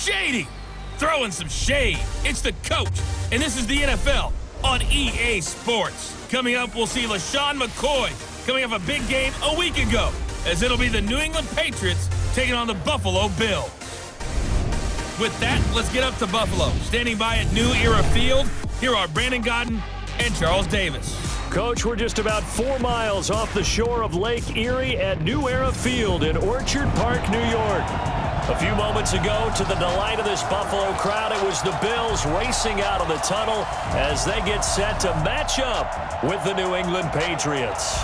shady. Throwing some shade. It's the coach, and this is the NFL on EA Sports. Coming up, we'll see LaShawn McCoy coming off a big game a week ago, as it'll be the New England Patriots taking on the Buffalo Bills. With that, let's get up to Buffalo. Standing by at New Era Field, here are Brandon Godden and Charles Davis. Coach, we're just about 4 miles off the shore of Lake Erie at New Era Field in Orchard Park, New York. A few moments ago, to the delight of this Buffalo crowd, it was the Bills racing out of the tunnel as they get set to match up with the New England Patriots.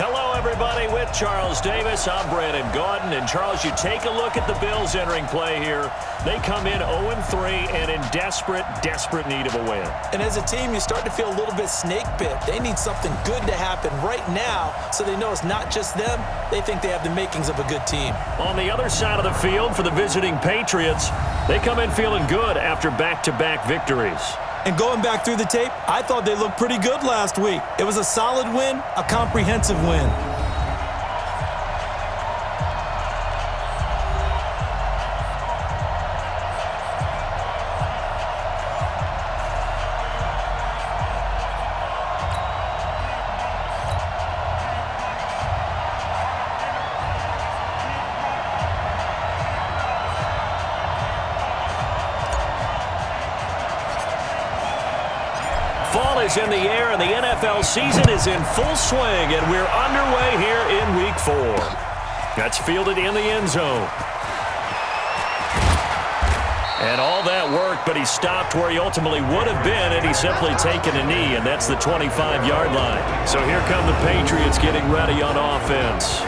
Hello, everybody. With Charles Davis, I'm Brandon Godden. And, Charles, you take a look at the Bills entering play here. They come in 0-3 and in desperate need of a win. And as a team, you start to feel a little bit snake bit. They need something good to happen right now so they know it's not just them. They think they have the makings of a good team. On the other side of the field for the visiting Patriots, they come in feeling good after back-to-back victories. And going back through the tape, I thought they looked pretty good last week. It was a solid win, a comprehensive win. Fall is in the air, and the NFL season is in full swing, and we're underway here in Week 4. That's fielded in the end zone. And all that work, but he stopped where he ultimately would have been had he simply taken a knee, and that's the 25-yard line. So here come the Patriots getting ready on offense.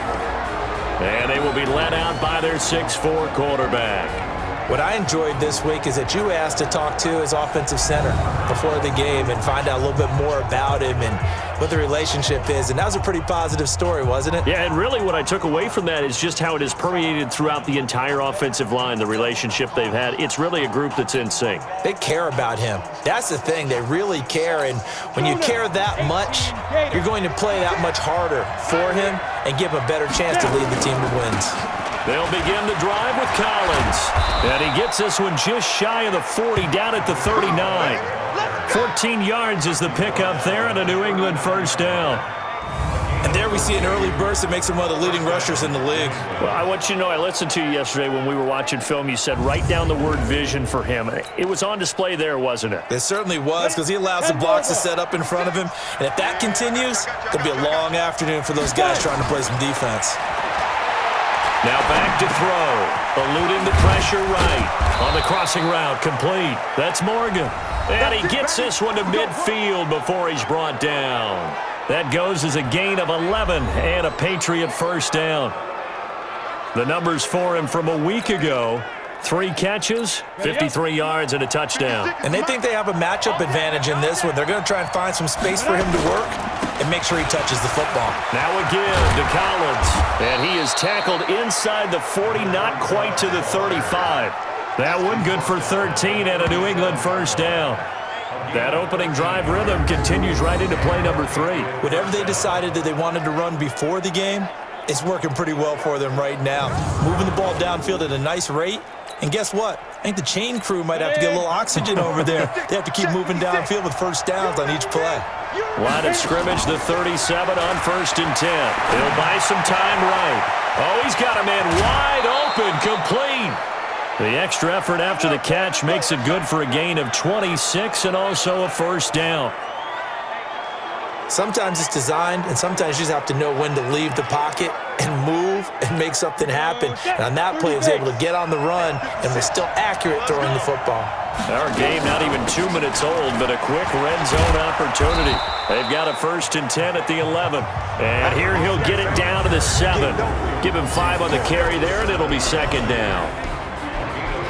And they will be led out by their 6'4" quarterback. What I enjoyed this week is that you asked to talk to his offensive center before the game and find out a little bit more about him and what the relationship is. And that was a pretty positive story, wasn't it? Yeah, and really what I took away from that is just how it has permeated throughout the entire offensive line, the relationship they've had. It's really a group that's in sync. They care about him. That's the thing. They really care. And when you care that much, you're going to play that much harder for him and give him a better chance to lead the team to wins. They'll begin the drive with Collins. And he gets this one just shy of the 40, down at the 39. 14 yards is the pickup there and a New England first down. And there we see an early burst that makes him one of the leading rushers in the league. Well, I want you to know, I listened to you yesterday when we were watching film. You said write down the word vision for him. It was on display there, wasn't it? It certainly was, because he allows the blocks to set up in front of him. And if that continues, it'll be a long afternoon for those guys trying to play some defense. Now back to throw, eluding the pressure right. On the crossing route, complete. That's Morgan. And he gets this one to midfield before he's brought down. That goes as a gain of 11 and a Patriot first down. The numbers for him from a week ago: 3 catches, 53 yards, and a touchdown. And they think they have a matchup advantage in this one. They're going to try and find some space for him to work and make sure he touches the football. Now again to Collins. And he is tackled inside the 40, not quite to the 35. That one good for 13 and a New England first down. That opening drive rhythm continues right into play number 3. Whatever they decided that they wanted to run before the game, it's working pretty well for them right now. Moving the ball downfield at a nice rate. And guess what? I think the chain crew might have to get a little oxygen over there. They have to keep moving downfield with first downs on each play. Line of scrimmage, the 37 on 1st and 10. He'll buy some time right. Oh, he's got a man wide open, complete. The extra effort after the catch makes it good for a gain of 26 and also a first down. Sometimes it's designed, and sometimes you just have to know when to leave the pocket and move and make something happen. And on that play, he was able to get on the run and was still accurate throwing the football. Our game not even 2 minutes old, but a quick red zone opportunity. They've got a 1st and 10 at the 11. And here he'll get it down to the 7. Give him 5 on the carry there, and it'll be 2nd down.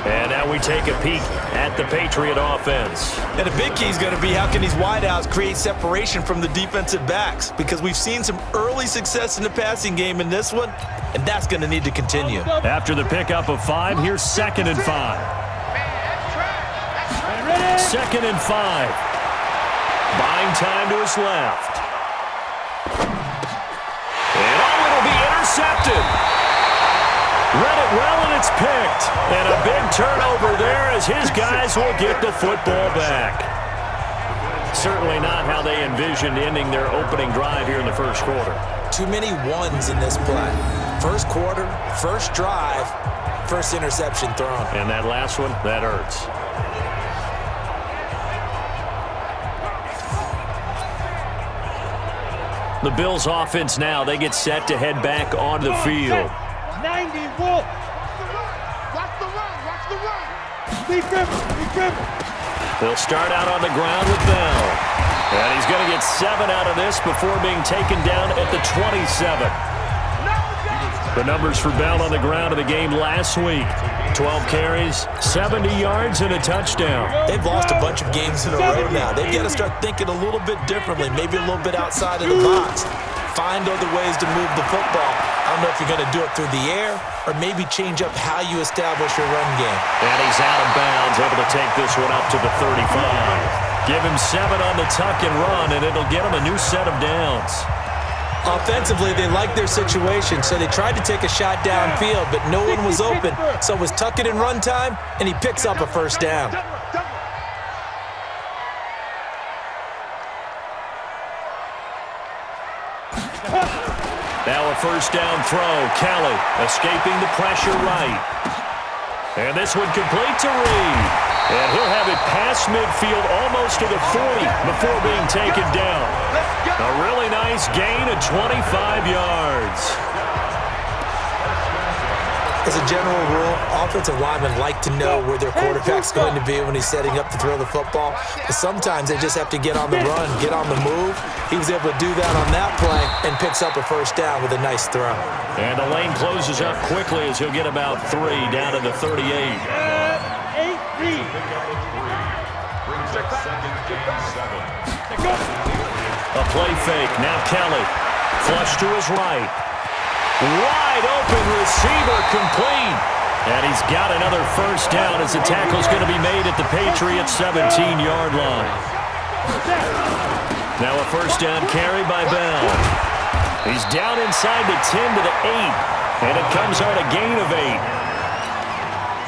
And now we take a peek at the Patriot offense. And the big key is going to be how can these wideouts create separation from the defensive backs, because we've seen some early success in the passing game in this one, and that's going to need to continue. After the pickup of 5, here's 2nd and 5. 2nd and 5. Buying time to his left. And oh, it'll be intercepted. Read it well, and it's picked. And a big turnover there as his guys will get the football back. Certainly not how they envisioned ending their opening drive here in the first quarter. Too many ones in this play. First quarter, first drive, first interception thrown. And that last one, that hurts. The Bills offense now, they get set to head back onto the field. 90, Wolf. Watch the run, watch the run. Deep grip. They'll start out on the ground with Bell. And he's going to get 7 out of this before being taken down at the 27. The numbers for Bell on the ground in the game last week. 12 carries, 70 yards, and a touchdown. They've lost a bunch of games in a row now. They've got to start thinking a little bit differently, maybe a little bit outside of the box. Find other ways to move the football. I don't know if you're going to do it through the air or maybe change up how you establish your run game. And he's out of bounds, able to take this one up to the 35. Give him 7 on the tuck and run, and it'll get him a new set of downs. Offensively, they liked their situation, so they tried to take a shot downfield, but no one was open. So it was tuck it and run time, and he picks up a first down. Now a first down throw. Kelly escaping the pressure right. And this one complete to Reed. And he'll have it past midfield almost to the 40 before being taken down. A really nice gain of 25 yards. As a general rule, offensive linemen like to know where their quarterback's going to be when he's setting up to throw the football. But sometimes they just have to get on the run, get on the move. He was able to do that on that play and picks up a first down with a nice throw. And the lane closes up quickly as he'll get about 3 down to the 38. A play fake. Now Kelly. Flush to his right. Wide open receiver complete. And he's got another first down as the tackle's going to be made at the Patriots' 17-yard line. Now a first down carry by Bell. He's down inside the 10 to the 8. And it comes on a gain of 8.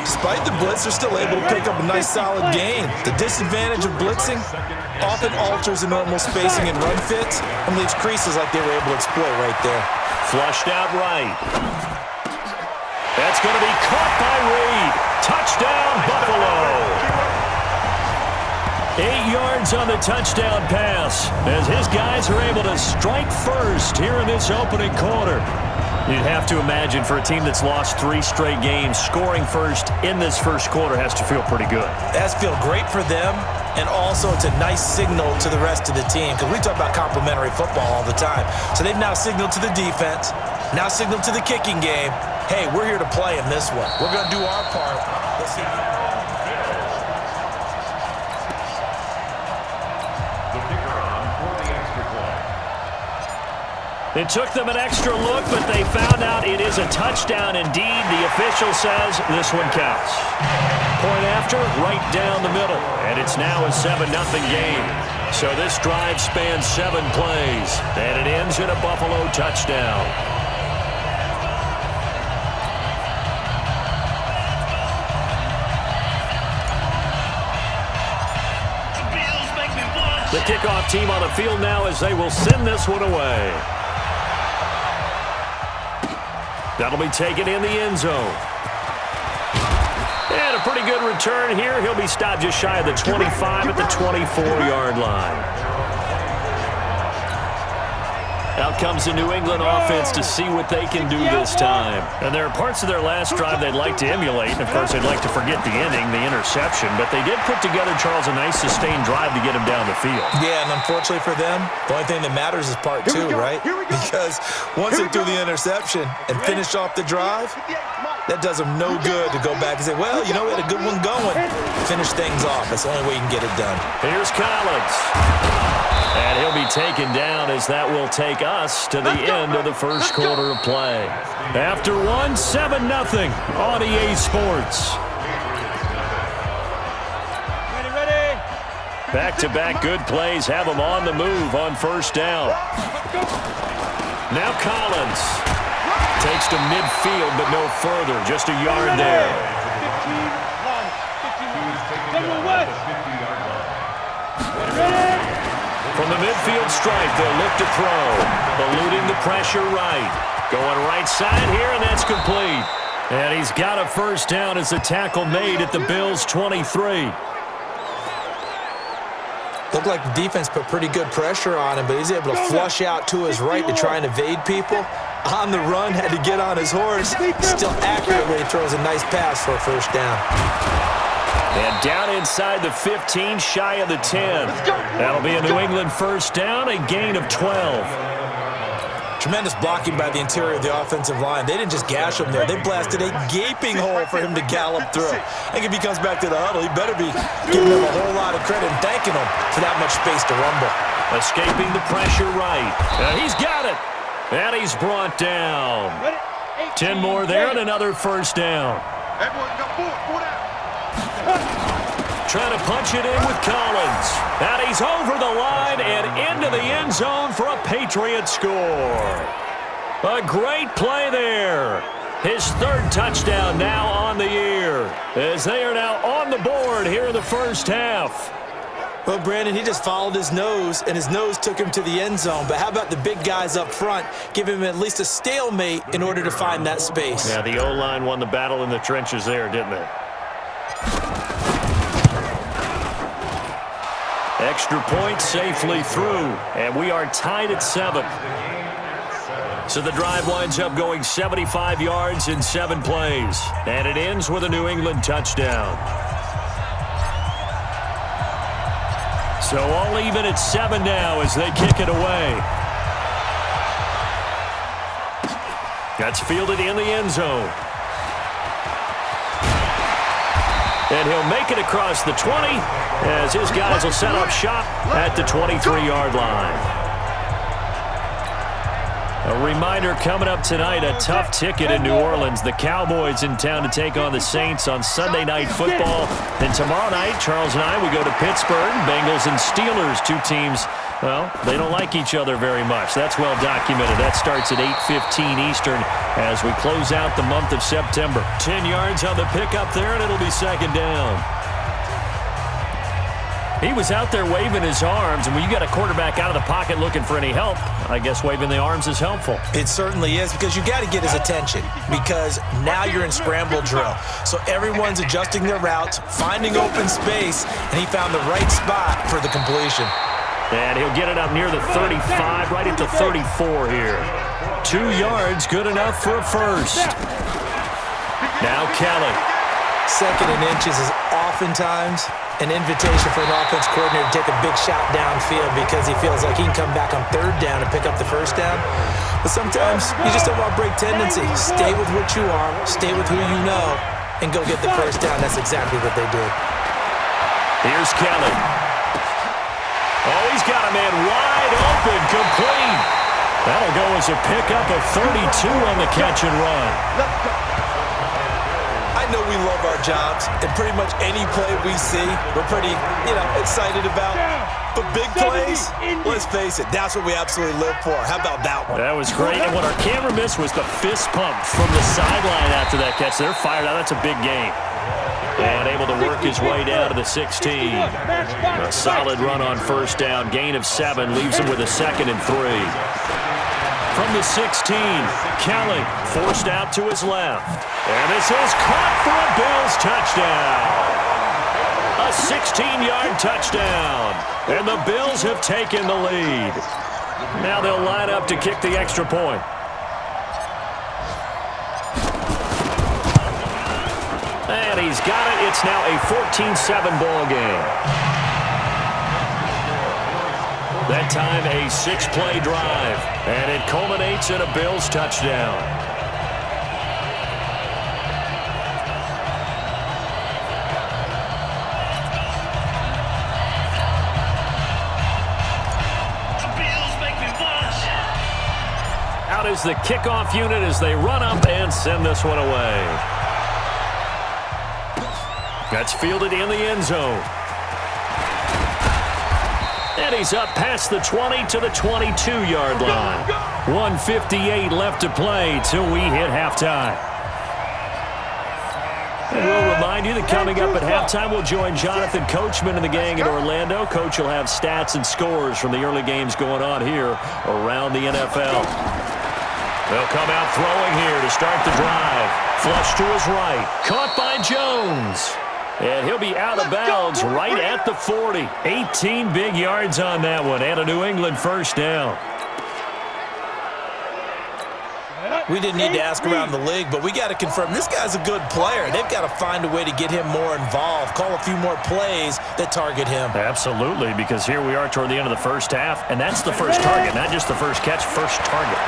Despite the blitz, they're still able to pick up a nice, solid gain. The disadvantage of blitzing often alters the normal spacing and run fits and leaves creases like they were able to exploit right there. Flushed out right. That's going to be caught by Reed. Touchdown, Buffalo. 8 yards on the touchdown pass as his guys are able to strike first here in this opening quarter. You'd have to imagine for a team that's lost 3 straight games, scoring first in this first quarter has to feel pretty good. It has to feel great for them, and also it's a nice signal to the rest of the team because we talk about complimentary football all the time. So they've now signaled to the defense, now signaled to the kicking game, hey, we're here to play in this one. We're going to do our part. Let's see. It took them an extra look, but they found out it is a touchdown indeed. The official says this one counts. Point after, right down the middle. And it's now a 7-0 game. So this drive spans 7 plays. And it ends in a Buffalo touchdown. The kickoff team on the field now as they will send this one away. That'll be taken in the end zone. And a pretty good return here. He'll be stopped just shy of the 25 at the 24-yard line. Out comes the New England offense to see what they can do this time. And there are parts of their last drive they'd like to emulate. And, of course, they'd like to forget the ending, the interception. But they did put together, Charles, a nice sustained drive to get him down the field. Yeah, and unfortunately for them, the only thing that matters is part 2, right? Because once they threw the interception and finished off the drive, that does them no good to go back and say, well, you know, we had a good one going. Finish things off. That's the only way you can get it done. Here's Collins. And he'll be taken down as that will take us to the end of the first quarter of play. After 7-0 on EA Sports. Ready. Back-to-back good plays have them on the move on first down. Now Collins. Takes to midfield, but no further. Just a yard there. 15-1. From the midfield stripe, they'll look to throw. Eluding the pressure right. Going right side here, and that's complete. And he's got a first down as the tackle made at the Bills' 23. Looked like the defense put pretty good pressure on him, but he's able to flush out to his right to try and evade people. On the run, had to get on his horse. Still accurately throws a nice pass for a first down. And down inside the 15, shy of the 10. That'll be a New England first down, a gain of 12. Tremendous blocking by the interior of the offensive line. They didn't just gash him there. They blasted a gaping hole for him to gallop through. I think if he comes back to the huddle, he better be giving him a whole lot of credit and thanking him for that much space to rumble. Escaping the pressure right. And he's got it. And he's brought down. 10 more there and another first down. Everyone got four down. Trying to punch it in with Collins. And he's over the line and into the end zone for a Patriots score. A great play there. His third touchdown now on the year, as they are now on the board here in the first half. Well, Brandon, he just followed his nose, and his nose took him to the end zone. But how about the big guys up front? Give him at least a stalemate in order to find that space. Yeah, the O-line won the battle in the trenches there, didn't they? Extra point safely through, and we are tied at 7. So the drive winds up going 75 yards in 7 plays, and it ends with a New England touchdown. So all even at 7 now as they kick it away. That's fielded in the end zone. And he'll make it across the 20 as his guys will set up shop at the 23-yard line. A reminder coming up tonight, a tough ticket in New Orleans. The Cowboys in town to take on the Saints on Sunday Night Football. And tomorrow night, Charles and I, we go to Pittsburgh. Bengals and Steelers, two teams, well, they don't like each other very much. That's well documented. That starts at 8:15 Eastern as we close out the month of September. 10 yards on the pickup there, and it'll be second down. He was out there waving his arms, and when you got a quarterback out of the pocket looking for any help, I guess waving the arms is helpful. It certainly is, because you got to get his attention, because now you're in scramble drill. So everyone's adjusting their routes, finding open space, and he found the right spot for the completion. And he'll get it up near the 35, right at the 34 here. 2 yards, good enough for a first. Now Kelly. Second and inches is oftentimes an invitation for an offense coordinator to take a big shot downfield because he feels like he can come back on third down and pick up the first down. But sometimes you just don't want to break tendency. Stay with what you are, stay with who you know, and go get the first down. That's exactly what they did. Here's Kelly. Oh, he's got a man wide open, complete. That'll go as a pickup of 32 on the catch and run. I know we love our jobs, and pretty much any play we see, we're pretty, excited about. But big plays, let's face it, that's what we absolutely live for. How about that one? That was great, and what our camera missed was the fist pump from the sideline after that catch. They're fired out. That's a big game. And able to work his way down to the 16. A solid run on first down. Gain of 7 leaves him with a 2nd and 3. From the 16, Kelly forced out to his left. And this is caught for a Bills touchdown. A 16-yard touchdown. And the Bills have taken the lead. Now they'll line up to kick the extra point. And he's got it. It's now a 14-7 ball game. That time a 6-play drive, and it culminates in a Bills touchdown. The Bills make me watch. Out is the kickoff unit as they run up and send this one away. That's fielded in the end zone. And he's up past the 20 to the 22-yard line. 1:58 left to play till we hit halftime. And we'll remind you that coming up at halftime, we'll join Jonathan Coachman and the gang in Orlando. Coach will have stats and scores from the early games going on here around the NFL. They'll come out throwing here to start the drive. Flush to his right. Caught by Jones. And he'll be out of bounds right at the 40. 18 big yards on that one, and a New England first down. We didn't need to ask around the league, but we got to confirm this guy's a good player. They've got to find a way to get him more involved, call a few more plays that target him. Absolutely, because here we are toward the end of the first half, and that's the first target, not just the first catch, first target.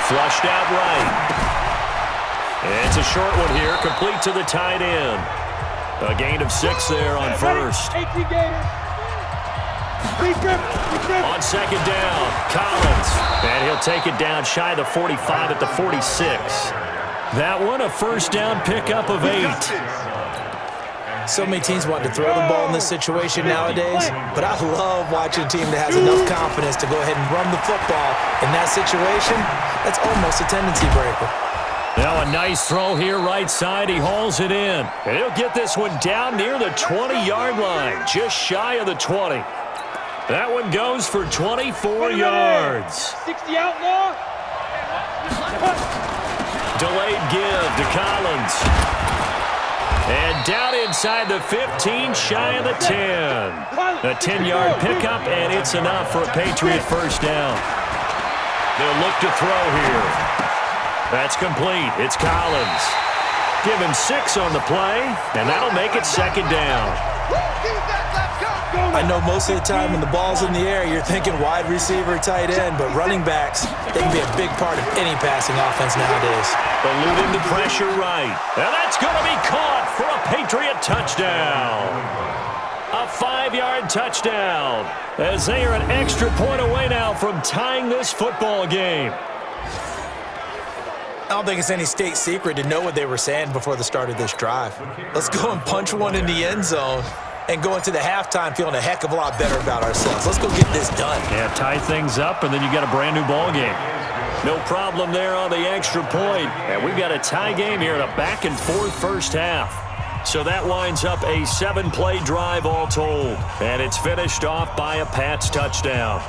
Flushed out right. It's a short one here, complete to the tight end. A gain of 6 there on first. On second down, Collins. And he'll take it down shy of the 45 at the 46. That one a first down pickup of 8. So many teams want to throw the ball in this situation nowadays, but I love watching a team that has enough confidence to go ahead and run the football. In that situation, that's almost a tendency breaker. Now a nice throw here right side. He hauls it in. And he'll get this one down near the 20-yard line, just shy of the 20. That one goes for 24 yards. 60 outlaw. Delayed give to Collins. And down inside the 15, shy of the 10. A 10-yard pickup, and it's enough for a Patriot first down. They'll look to throw here. That's complete. It's Collins. Give him 6 on the play, and that'll make it second down. I know most of the time when the ball's in the air, you're thinking wide receiver, tight end, but running backs, they can be a big part of any passing offense nowadays. Eluding the pressure right. And that's going to be caught for a Patriot touchdown. A 5-yard touchdown, as they are an extra point away now from tying this football game. I don't think it's any state secret to know what they were saying before the start of this drive. Let's go and punch one in the end zone and go into the halftime feeling a heck of a lot better about ourselves. Let's go get this done. Yeah, tie things up, and then you got a brand-new ball game. No problem there on the extra point. And we've got a tie game here in a back-and-forth first half. So that winds up a 7-play drive all told. And it's finished off by a Pats touchdown.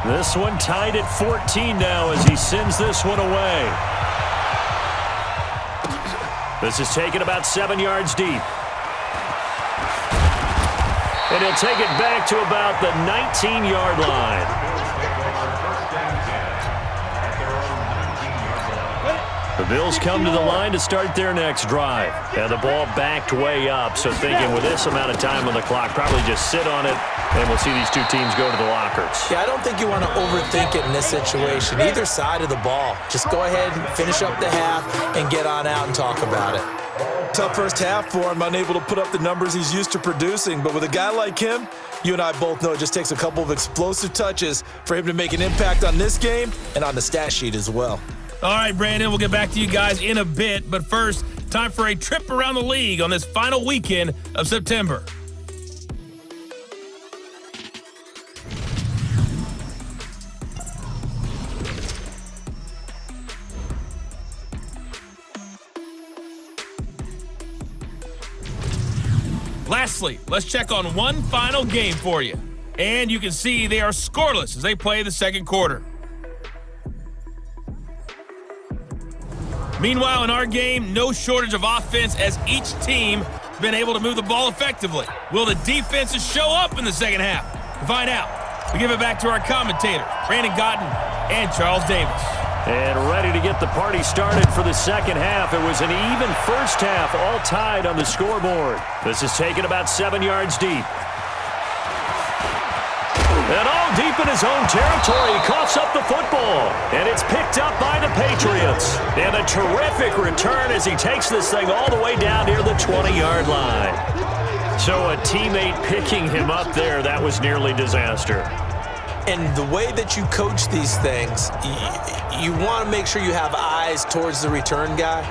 This one tied at 14 now as he sends this one away. This is taken about 7 yards deep. And he'll take it back to about the 19-yard line. The Bills come to the line to start their next drive. And the ball backed way up, so thinking with this amount of time on the clock, probably just sit on it, and we'll see these two teams go to the lockers. Yeah, I don't think you want to overthink it in this situation. Either side of the ball. Just go ahead and finish up the half and get on out and talk about it. Tough first half for him, unable to put up the numbers he's used to producing. But with a guy like him, you and I both know it just takes a couple of explosive touches for him to make an impact on this game and on the stat sheet as well. All right, Brandon, we'll get back to you guys in a bit. But first, time for a trip around the league on this final weekend of September. Lastly, let's check on one final game for you. And you can see they are scoreless as they play the second quarter. Meanwhile, in our game, no shortage of offense as each team has been able to move the ball effectively. Will the defenses show up in the second half? To find out, we give it back to our commentators, Brandon Cotton and Charles Davis. And ready to get the party started for the second half. It was an even first half, all tied on the scoreboard. This is taken about 7 yards deep. And all deep in his own territory, he coughs up the football. And it's picked up by the Patriots. And a terrific return as he takes this thing all the way down near the 20-yard line. So a teammate picking him up there, that was nearly disaster. And the way that you coach these things, you want to make sure you have eyes towards the return guy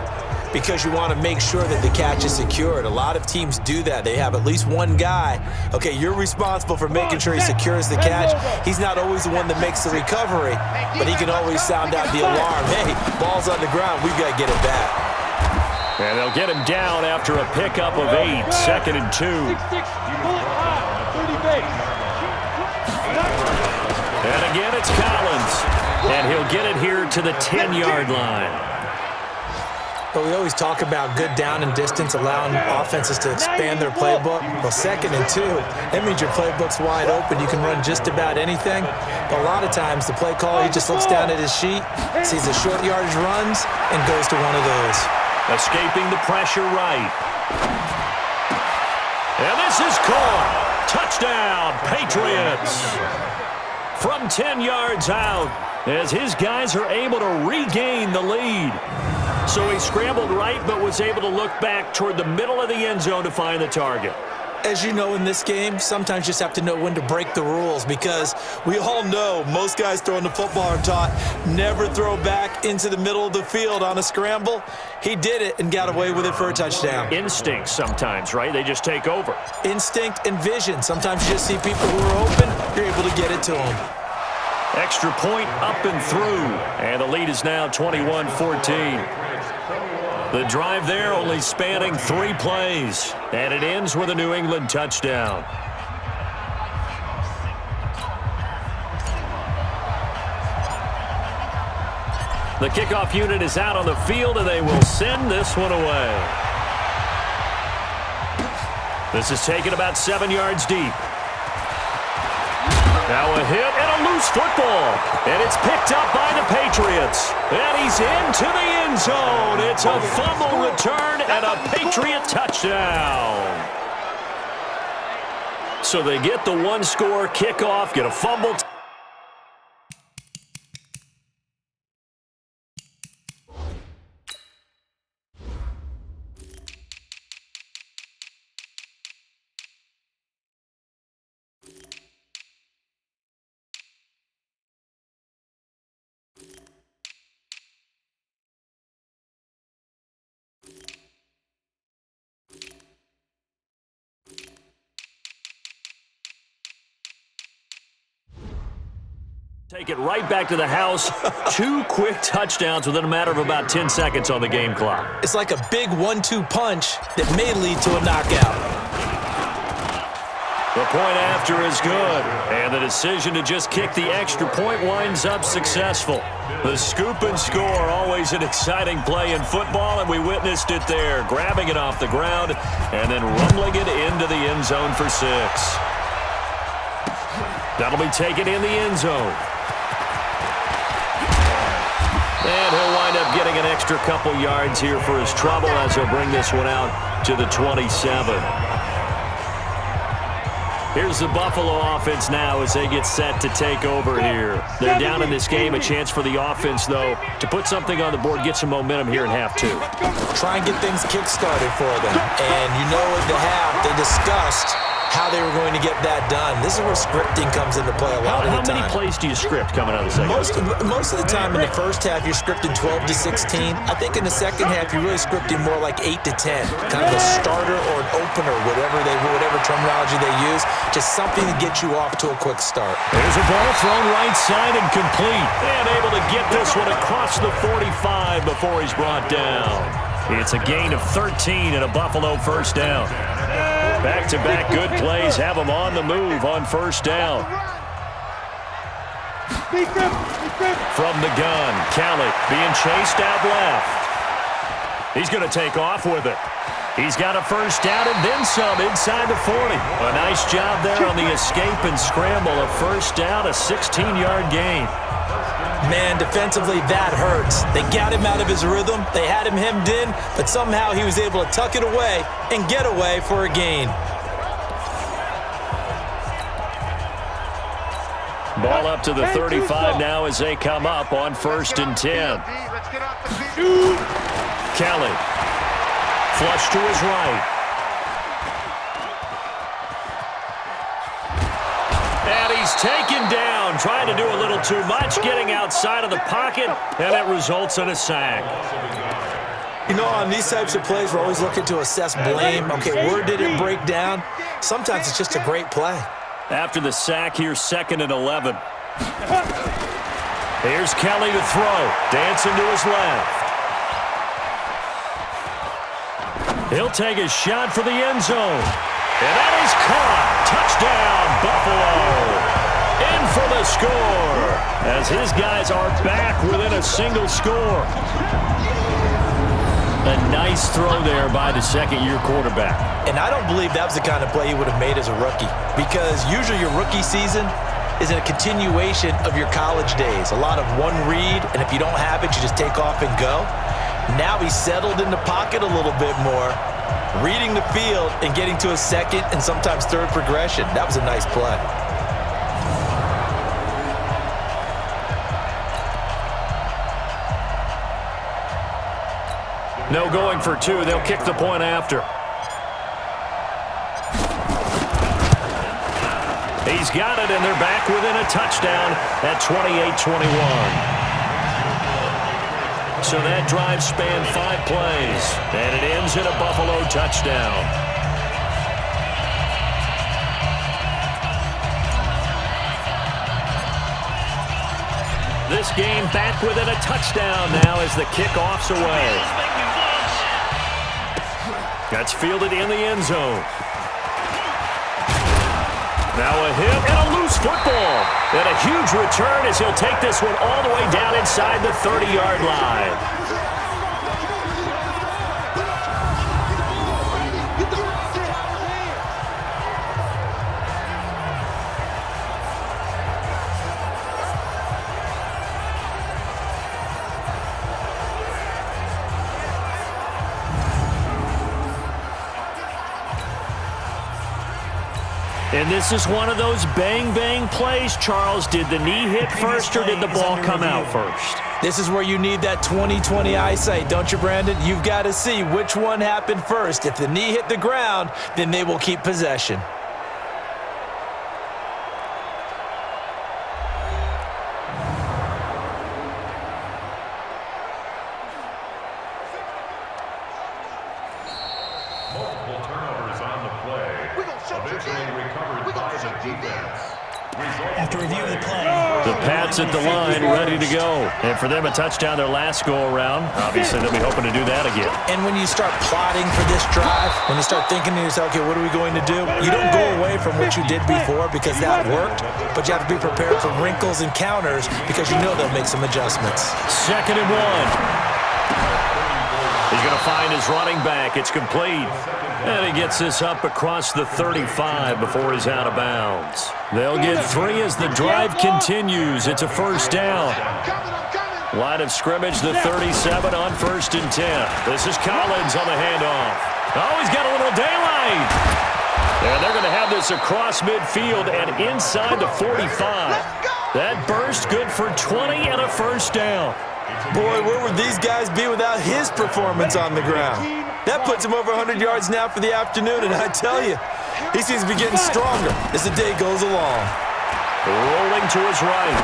because you want to make sure that the catch is secured. A lot of teams do that. They have at least one guy. Okay, you're responsible for making sure he secures the catch. He's not always the one that makes the recovery, but he can always sound out the alarm. Hey, ball's on the ground. We've got to get it back. And they'll get him down after a pickup of 8, 2nd and 2. And again, it's Collins. And he'll get it here to the 10-yard line. But we always talk about good down and distance, allowing offenses to expand their playbook. Well, 2nd and 2, that means your playbook's wide open. You can run just about anything. But a lot of times, the play caller, he just looks down at his sheet, sees the short yardage runs, and goes to one of those. Escaping the pressure right. And this is caught. Touchdown, Patriots. From 10 yards out, as his guys are able to regain the lead. So he scrambled right, but was able to look back toward the middle of the end zone to find the target. As you know in this game, sometimes you just have to know when to break the rules because we all know most guys throwing the football are taught never throw back into the middle of the field on a scramble. He did it and got away with it for a touchdown. Instinct sometimes, right? They just take over. Instinct and vision. Sometimes you just see people who are open, you're able to get it to them. Extra point up and through, and the lead is now 21-14. The drive there only spanning 3 plays, and it ends with a New England touchdown. The kickoff unit is out on the field, and they will send this one away. This is taken about 7 yards deep. Now a hit and a loose football. And it's picked up by the Patriots. And he's into the end zone. It's a fumble return and a Patriot touchdown. So they get the 1-score kickoff, get a fumble. Take it right back to the house. 2 quick touchdowns within a matter of about 10 seconds on the game clock. It's like a big 1-2 punch that may lead to a knockout. The point after is good, and the decision to just kick the extra point winds up successful. The scoop and score, always an exciting play in football, and we witnessed it there, grabbing it off the ground and then rumbling it into the end zone for 6. That'll be taken in the end zone. And he'll wind up getting an extra couple yards here for his trouble as he'll bring this one out to the 27. Here's the Buffalo offense now as they get set to take over here. They're down in this game. A chance for the offense, though, to put something on the board, get some momentum here in half 2. Try and get things kick-started for them. And you know at the half, they discussed how they were going to get that done. This is where scripting comes into play a lot of the time. How many plays do you script coming out of the second? Most of the time in the first half, you're scripting 12 to 16. I think in the second half, you're really scripting more like 8 to 10. Kind of a starter or an opener, whatever terminology they use. Just something to get you off to a quick start. There's a ball thrown right side and complete. And able to get this one across the 45 before he's brought down. It's a gain of 13 and a Buffalo first down. Back-to-back good plays have him on the move on first down. From the gun, Kelly being chased out left. He's going to take off with it. He's got a first down and then some inside the 40. A nice job there on the escape and scramble. A first down, a 16-yard gain. Man, defensively, that hurts. They got him out of his rhythm. They had him hemmed in, but somehow he was able to tuck it away and get away for a gain. Ball up to the 35 now as they come up on 1st and 10. Kelly, flush to his right. And he's taken down, trying to do a little too much, getting outside of the pocket, and it results in a sack. You know, on these types of plays, we're always looking to assess blame. Okay, where did it break down? Sometimes it's just a great play. After the sack, here's 2nd and 11. Here's Kelly to throw, dancing to his left. He'll take a shot for the end zone. And that is caught. Touchdown, Buffalo. In for the score, as his guys are back within a single score. A nice throw there by the second-year quarterback. And I don't believe that was the kind of play he would have made as a rookie, because usually your rookie season is a continuation of your college days. A lot of one read, and if you don't have it, you just take off and go. Now he's settled in the pocket a little bit more, reading the field and getting to a second and sometimes third progression. That was a nice play. No going for 2. They'll kick the point after. He's got it, and they're back within a touchdown at 28-21. So that drive spanned 5 plays, and it ends in a Buffalo touchdown. This game back within a touchdown now as the kickoff's away. That's fielded in the end zone. Now a hit and a loose football. And a huge return as he'll take this one all the way down inside the 30-yard line. And this is one of those bang-bang plays, Charles. Did the knee hit first or did the ball come out first? This is where you need that 20/20 eyesight, don't you, Brandon? You've got to see which one happened first. If the knee hit the ground, then they will keep possession. After review of the play. The Pats at the line, ready to go. And for them, a touchdown their last go-around. Obviously, they'll be hoping to do that again. And when you start plotting for this drive, when you start thinking to yourself, okay, what are we going to do? You don't go away from what you did before because that worked, but you have to be prepared for wrinkles and counters because you know they'll make some adjustments. 2nd and 1. He's going to find his running back. It's complete. And he gets this up across the 35 before he's out of bounds. They'll get 3 as the drive continues. It's a first down. Line of scrimmage, the 37 on 1st and 10. This is Collins on the handoff. Oh, he's got a little daylight. And they're going to have this across midfield and inside the 45. That burst good for 20 and a first down. Boy, where would these guys be without his performance on the ground? That puts him over 100 yards now for the afternoon, and I tell you, he seems to be getting stronger as the day goes along. Rolling to his right,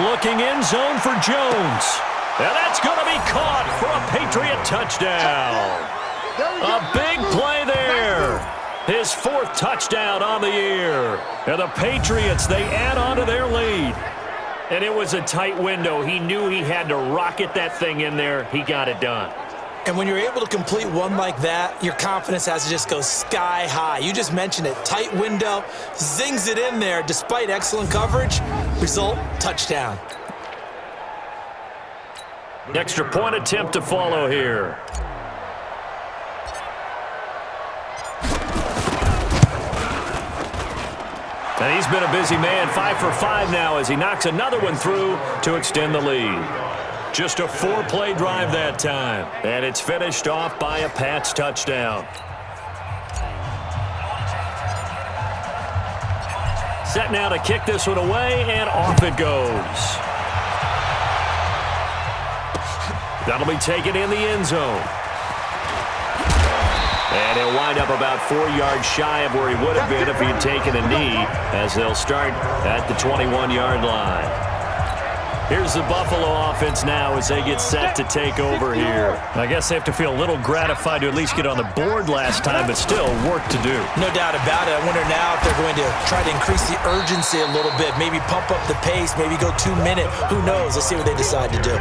looking in zone for Jones. And that's going to be caught for a Patriot touchdown. A big play there. His 4th touchdown on the year. And the Patriots, they add on to their lead. And it was a tight window. He knew he had to rocket that thing in there. He got it done. And when you're able to complete one like that, your confidence has to just go sky high. You just mentioned it. Tight window, zings it in there despite excellent coverage. Result, touchdown. Extra point attempt to follow here. And he's been a busy man, 5 for 5 now as he knocks another one through to extend the lead. Just a 4-play drive that time. And it's finished off by a Pats touchdown. Set now to kick this one away, and off it goes. That'll be taken in the end zone. And he'll wind up about 4 yards shy of where he would have been if he had taken a knee, as they'll start at the 21-yard line. Here's the Buffalo offense now as they get set to take over here. I guess they have to feel a little gratified to at least get on the board last time, but still work to do. No doubt about it. I wonder now if they're going to try to increase the urgency a little bit, maybe pump up the pace, maybe go 2 minute. Who knows? Let's see what they decide to do.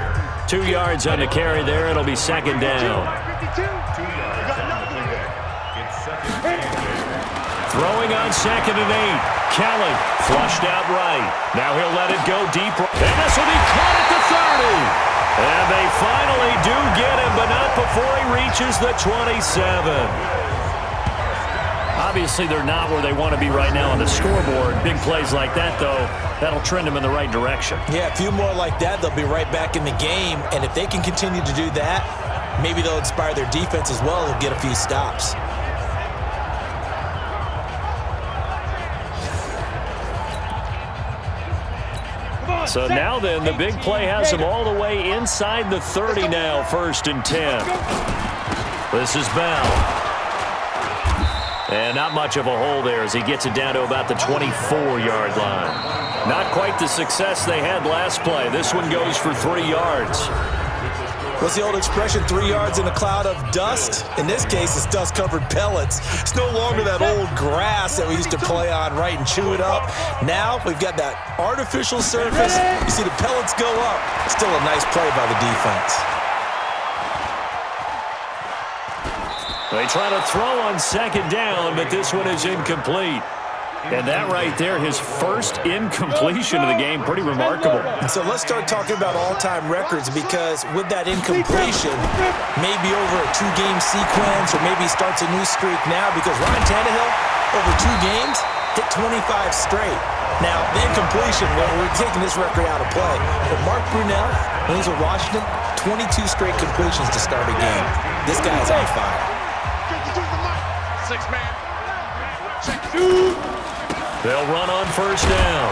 2 yards on the carry there. It'll be second down. Throwing on 2nd and 8. Kelly flushed out right. Now he'll let it go deep. And this will be caught at the 30. And they finally do get him, but not before he reaches the 27. Obviously, they're not where they want to be right now on the scoreboard. Big plays like that, though, that'll trend them in the right direction. Yeah, a few more like that, they'll be right back in the game. And if they can continue to do that, maybe they'll inspire their defense as well. They'll get a few stops. So now then, the big play has him all the way inside the 30 now, 1st and 10. This is Bell. And not much of a hole there as he gets it down to about the 24-yard line. Not quite the success they had last play. This one goes for 3 yards. What's the old expression, 3 yards in a cloud of dust? In this case, it's dust-covered pellets. It's no longer that old grass that we used to play on, right, and chew it up. Now we've got that artificial surface. You see the pellets go up. Still a nice play by the defense. They try to throw on 2nd down, but this one is incomplete. And that right there, his first incompletion of the game, pretty remarkable. And so let's start talking about all-time records, because with that incompletion, maybe over a 2-game sequence, or maybe he starts a new streak now, because Ryan Tannehill, over 2 games, hit 25 straight. Now, the incompletion, well, we're taking this record out of play. But Mark Brunell, when he's with Washington, 22 straight completions to start a game. This guy's on fire. 6-man. Check. They'll run on 1st down.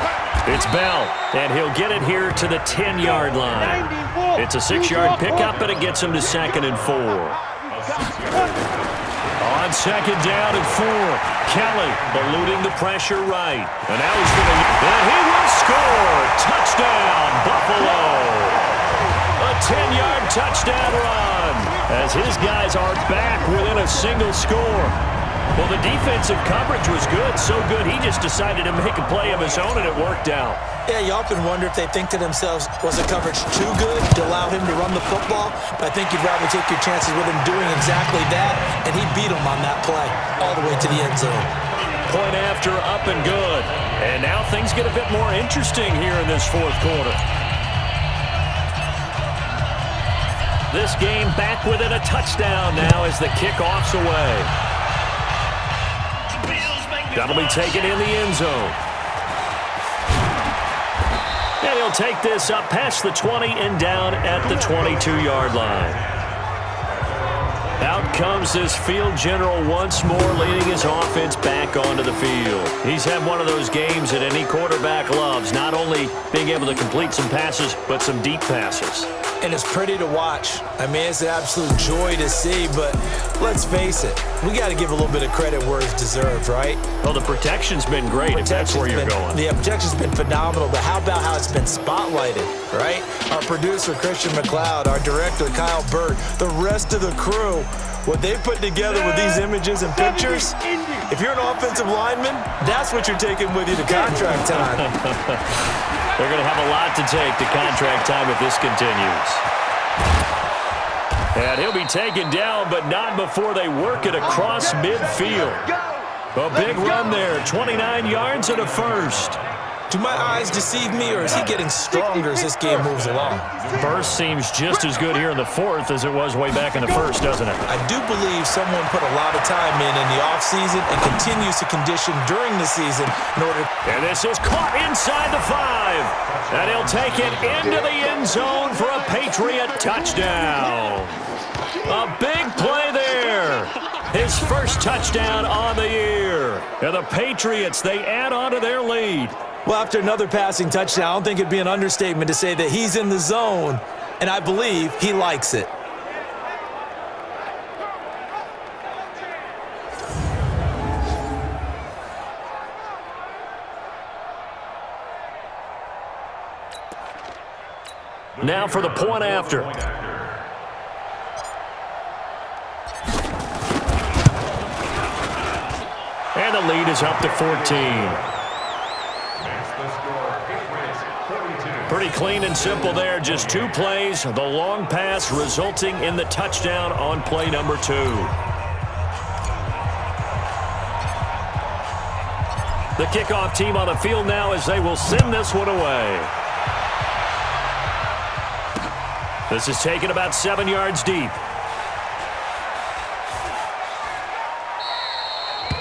It's Bell, and he'll get it here to the 10-yard line. It's a 6-yard pickup, but it gets him to 2nd and 4. On 2nd down and 4, Kelly eluding the pressure right. And now he's going to... And he will score! Touchdown, Buffalo! A 10-yard touchdown run as his guys are back within a single score. Well, the defensive coverage was good, so good he just decided to make a play of his own, and it worked out. Yeah, you often wonder if they think to themselves, was the coverage too good to allow him to run the football? But I think you'd rather take your chances with him doing exactly that, and he beat him on that play all the way to the end zone. Point after, up and good. And now things get a bit more interesting here in this 4th quarter. This game back within a touchdown now as the kickoff's away. That'll be taken in the end zone. And he'll take this up past the 20 and down at the 22-yard line. Out comes this field general once more, leading his offense back onto the field. He's had one of those games that any quarterback loves, not only being able to complete some passes, but some deep passes. And it's pretty to watch. I mean, it's an absolute joy to see, but let's face it, we got to give a little bit of credit where it's deserved, right? Well, the protection's been great, if that's where you're going. Yeah, protection's been phenomenal, but how about how it's been spotlighted, right? Our producer, Christian McLeod, our director, Kyle Burt, the rest of the crew, what they put together with these images and pictures, if you're an offensive lineman, that's what you're taking with you to contract time. They're going to have a lot to take to contract time if this continues. And he'll be taken down, but not before they work it across midfield. A big run there, 29 yards and a first. Do my eyes deceive me, or is he getting stronger as this game moves along? Burst seems just as good here in the 4th as it was way back in the 1st, doesn't it? I do believe someone put a lot of time in the offseason and continues to condition during the season in order. And this is caught inside the 5. And he'll take it into the end zone for a Patriot touchdown. A big play there. His first touchdown on the year. And the Patriots, they add on to their lead. Well, after another passing touchdown, I don't think it'd be an understatement to say that he's in the zone, and I believe he likes it. Now for the point after. And the lead is up to 14. Pretty clean and simple there. Just 2 plays. The long pass resulting in the touchdown on play number 2. The kickoff team on the field now as they will send this one away. This is taken about 7 yards deep.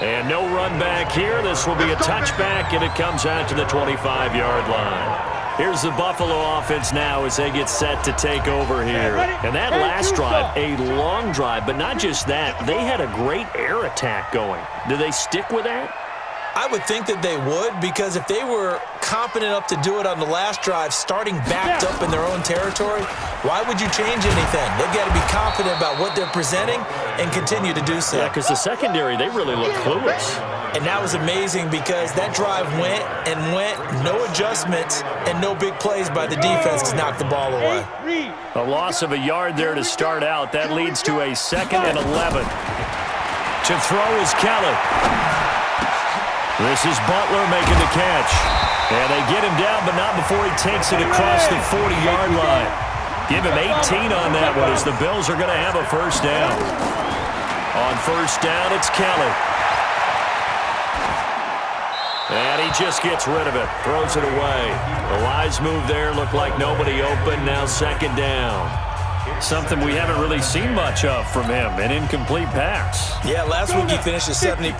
And no run back here. This will be a touchback, and it comes out to the 25-yard line. Here's the Buffalo offense now as they get set to take over here. And that last drive, a long drive, but not just that. They had a great air attack going. Do they stick with that? I would think that they would, because if they were confident enough to do it on the last drive, starting backed up in their own territory, why would you change anything? They've got to be confident about what they're presenting and continue to do so. Yeah, because the secondary, they really look clueless. And that was amazing because that drive went and went, no adjustments, and no big plays by the defense to knock the ball away. A loss of a yard there to start out. That leads to a 2nd and 11. To throw is Kelly. This is Butler making the catch. And they get him down, but not before he takes it across the 40-yard line. Give him 18 on that one as the Bills are going to have a first down. On first down, it's Kelly. And he just gets rid of it, throws it away. The wise move there, looked like nobody open, now 2nd down. Something we haven't really seen much of from him, an incomplete pass. Yeah, last week he finished at 70%.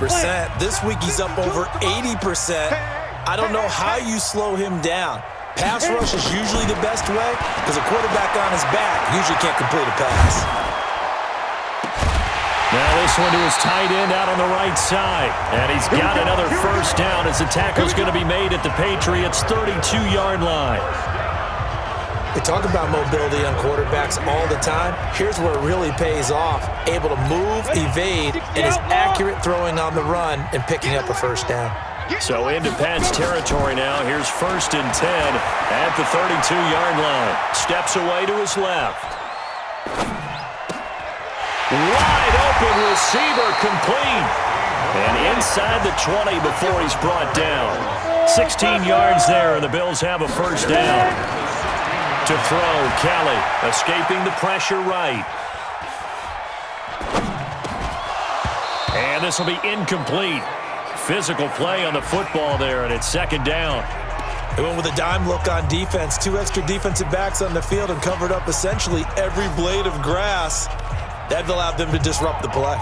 This week he's up over 80%. I don't know how you slow him down. Pass rush is usually the best way because a quarterback on his back usually can't complete a pass. Now this one to his tight end out on the right side. And he's got another first down as the tackle's going to be made at the Patriots' 32-yard line. They talk about mobility on quarterbacks all the time. Here's where it really pays off. Able to move, evade, and is accurate throwing on the run and picking up a first down. So into Pat's territory now. Here's 1st and 10 at the 32-yard line. Steps away to his left. Wide open receiver complete. And inside the 20 before he's brought down. 16 yards there, and the Bills have a first down. To throw, Kelly escaping the pressure right. And this will be incomplete. Physical play on the football there, and it's 2nd down. They went with a dime look on defense. 2 extra defensive backs on the field and covered up essentially every blade of grass. That allowed them to disrupt the play.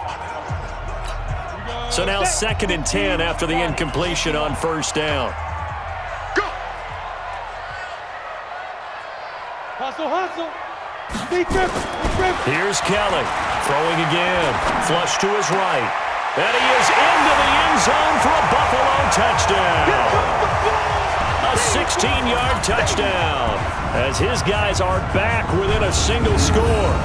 So now 2nd and 10 after the incompletion on first down. Hustle. Here's Kelly throwing again. Flush to his right. And he is into the end zone for a Buffalo touchdown. A 16-yard touchdown as his guys are back within a single score.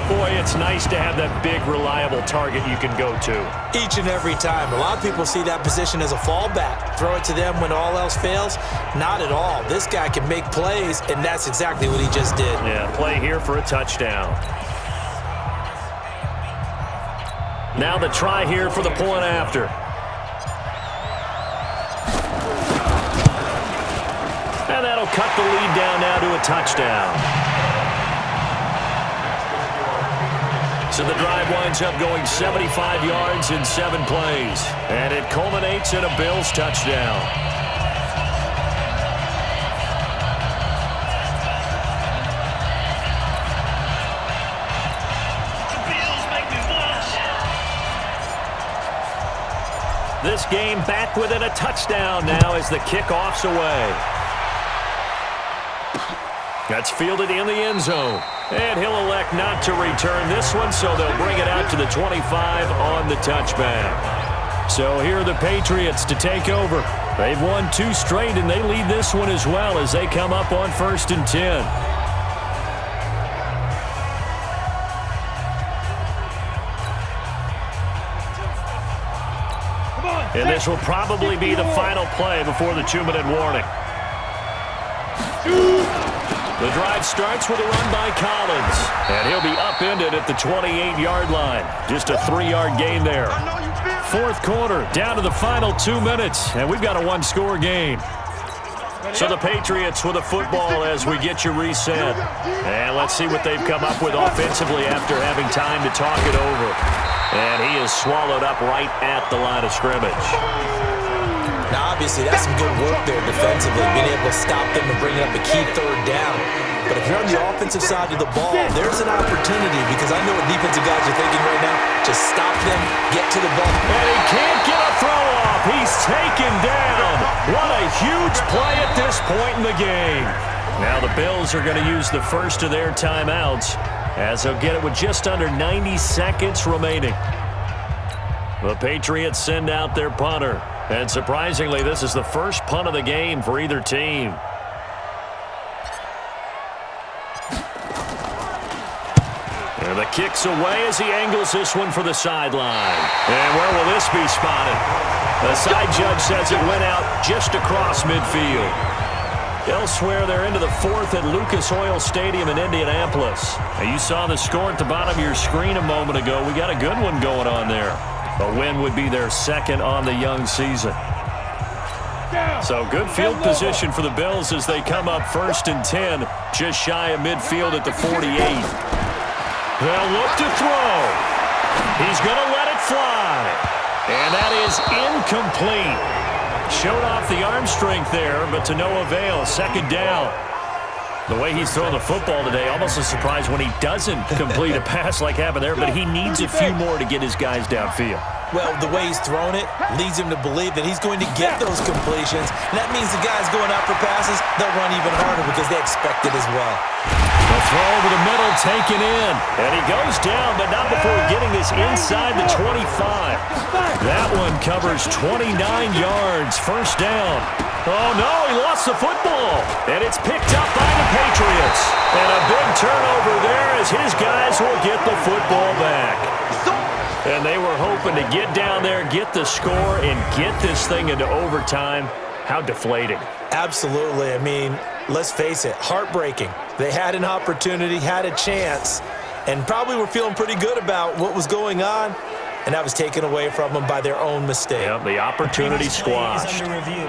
Boy, it's nice to have that big, reliable target you can go to. Each and every time. A lot of people see that position as a fallback. Throw it to them when all else fails. Not at all. This guy can make plays, and that's exactly what he just did. Yeah, play here for a touchdown. Now the try here for the point after. And that'll cut the lead down now to a touchdown. So the drive winds up going 75 yards in 7 plays. And it culminates in a Bills touchdown. The Bills make me blush. This game back within a touchdown now as the kickoff's away. That's fielded in the end zone. And he'll elect not to return this one, so they'll bring it out to the 25 on the touchback. So here are the Patriots to take over. They've won 2 straight, and they lead this one as well as they come up on 1st and 10. And this will probably be the final play before the 2-minute warning. The drive starts with a run by Collins. And he'll be upended at the 28-yard line. Just a 3-yard gain there. Fourth quarter, down to the final 2 minutes, and we've got a one-score game. So the Patriots with the football as we get you reset. And let's see what they've come up with offensively after having time to talk it over. And he is swallowed up right at the line of scrimmage. Now, obviously, that's some good work there defensively, being able to stop them and bring up a key third down. But if you're on the offensive side of the ball, there's an opportunity because I know what defensive guys are thinking right now. Just stop them, get to the ball. And he can't get a throw off. He's taken down. What a huge play at this point in the game. Now the Bills are going to use the first of their timeouts as they'll get it with just under 90 seconds remaining. The Patriots send out their punter. And surprisingly, this is the first punt of the game for either team. And the kick's away as he angles this one for the sideline. And where will this be spotted? The side judge says it went out just across midfield. Elsewhere, they're into the fourth at Lucas Oil Stadium in Indianapolis. Now, you saw the score at the bottom of your screen a moment ago. We got a good one going on there. A win would be their second on the young season. So good field position for the Bills as they come up 1st and 10, just shy of midfield at the 48. They'll look to throw. He's going to let it fly. And that is incomplete. Showed off the arm strength there, but to no avail. Second down. The way he's throwing the football today, almost a surprise when he doesn't complete a pass like happened there, but he needs a few more to get his guys downfield. Well, the way he's thrown it leads him to believe that he's going to get those completions, and that means the guys going out for passes, they'll run even harder because they expect it as well. The throw over the middle taken in, and he goes down, but not before getting this inside the 25. That one covers 29 yards, first down. Oh, no, he lost the football, and it's picked up by the Patriots. And a big turnover there as his guys will get the football back. And they were hoping to get down there, get the score, and get this thing into overtime. How deflating. Absolutely. I mean, let's face it, heartbreaking. They had an opportunity, had a chance, and probably were feeling pretty good about what was going on, and that was taken away from them by their own mistake. Yep, the opportunity squashed. Under review.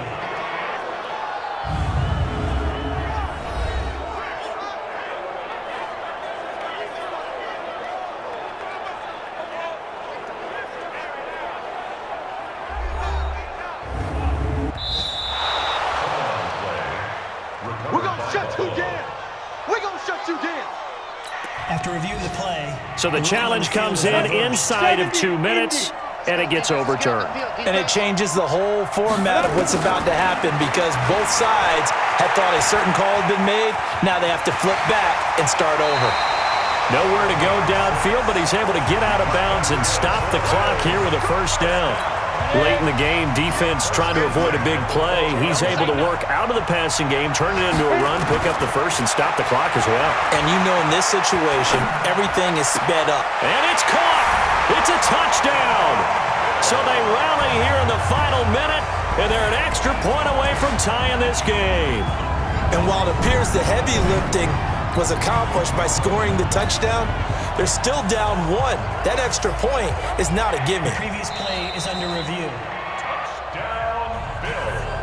After reviewing the play. So the challenge comes in inside of 2 minutes, and it gets overturned. And it changes the whole format of what's about to happen because both sides had thought a certain call had been made. Now they have to flip back and start over. Nowhere to go downfield, but he's able to get out of bounds and stop the clock here with a first down. Late in the game, defense trying to avoid a big play. He's able to work out of the passing game, turn it into a run, pick up the first, and stop the clock as well. And you know in this situation, everything is sped up. And it's caught. It's a touchdown. So they rally here in the final minute, and they're an extra point away from tying this game. And while it appears the heavy lifting was accomplished by scoring the touchdown, they're still down 1. That extra point is not a gimme. The previous play is under review. Touchdown, Bills.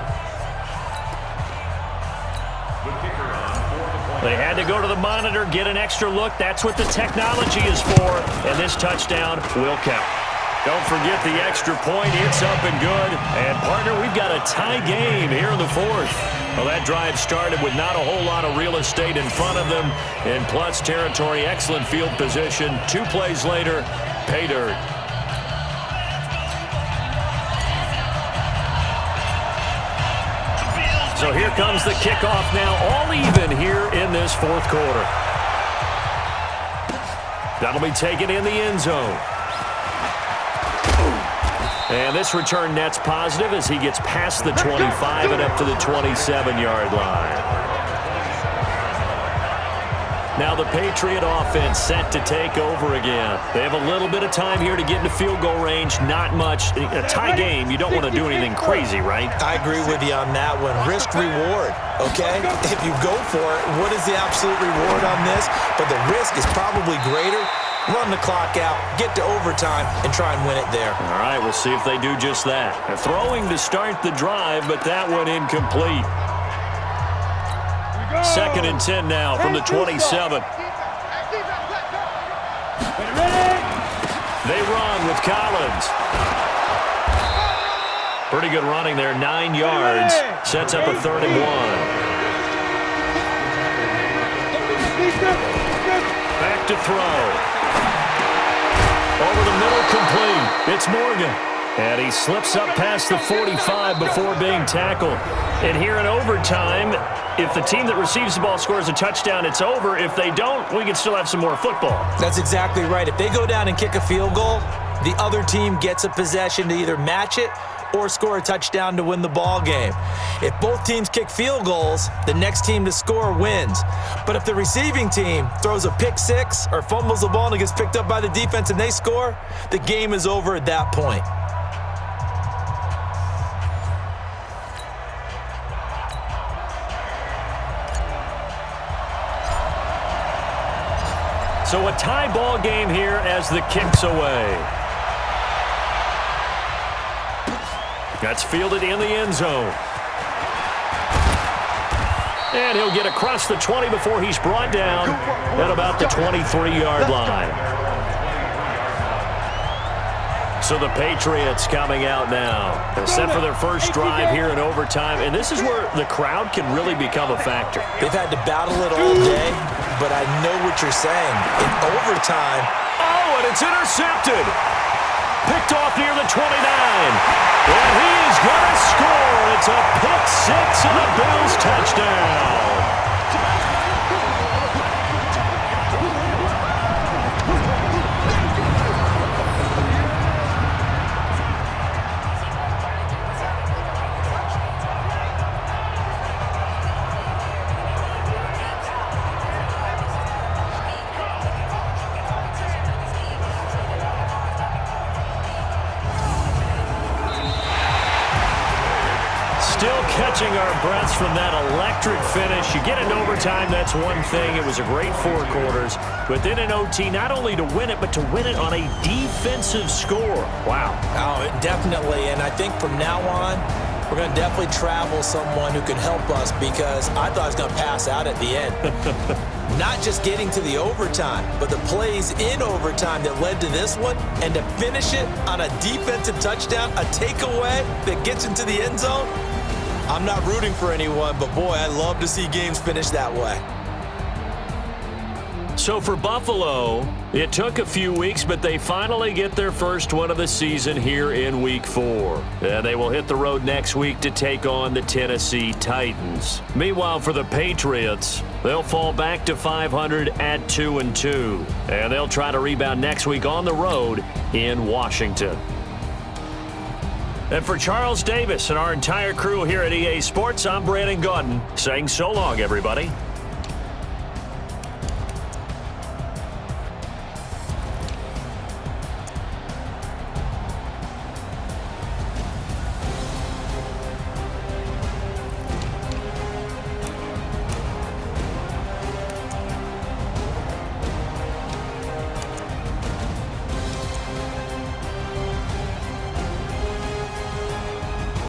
The kicker on for the point. They had to go to the monitor, get an extra look. That's what the technology is for, and this touchdown will count. Don't forget the extra point. It's up and good. And, partner, we've got a tie game here in the fourth. Well, that drive started with not a whole lot of real estate in front of them. In plus territory, excellent field position. 2 plays later, pay dirt. So here comes the kickoff now, all even here in this fourth quarter. That'll be taken in the end zone. And this return net's positive as he gets past the 25 and up to the 27-yard line. Now the Patriot offense set to take over again. They have a little bit of time here to get into field goal range. Not much. A tie game, you don't want to do anything crazy, right? I agree with you on that one. Risk reward, okay? If you go for it, what is the absolute reward on this? But the risk is probably greater. Run the clock out, get to overtime, and try and win it there. All right, we'll see if they do just that. They're throwing to start the drive, but that one incomplete. 2nd and 10 now from the 27. They run with Collins. Pretty good running there, 9 yards. Sets up a 3rd and 1. Back to throw. Over the middle, complete. It's Morgan. And he slips up past the 45 before being tackled. And here in overtime, if the team that receives the ball scores a touchdown, it's over. If they don't, we can still have some more football. That's exactly right. If they go down and kick a field goal, the other team gets a possession to either match it or score a touchdown to win the ball game. If both teams kick field goals, the next team to score wins. But if the receiving team throws a pick six or fumbles the ball and it gets picked up by the defense and they score, the game is over at that point. So a tie ball game here as the kick's away. That's fielded in the end zone. And he'll get across the 20 before he's brought down at about the 23-yard line. So the Patriots coming out now. They're set for their first drive here in overtime. And this is where the crowd can really become a factor. They've had to battle it all day, but I know what you're saying. In overtime. Oh, and it's intercepted. Picked off near the 29. And he is going to score. It's a pick six and a Bills touchdown. Still catching our breaths from that electric finish. You get into overtime, that's one thing. It was a great 4 quarters. But then in OT, not only to win it, but to win it on a defensive score. Wow. Oh, definitely. And I think from now on, we're going to definitely travel someone who can help us because I thought I was going to pass out at the end. Not just getting to the overtime, but the plays in overtime that led to this one, and to finish it on a defensive touchdown, a takeaway that gets into the end zone. I'm not rooting for anyone, but boy, I love to see games finish that way. So for Buffalo, it took a few weeks, but they finally get their first one of the season here in Week 4. And they will hit the road next week to take on the Tennessee Titans. Meanwhile, for the Patriots, they'll fall back to 500 at 2-2. And they'll try to rebound next week on the road in Washington. And for Charles Davis and our entire crew here at EA Sports, I'm Brandon Gaudin saying so long, everybody.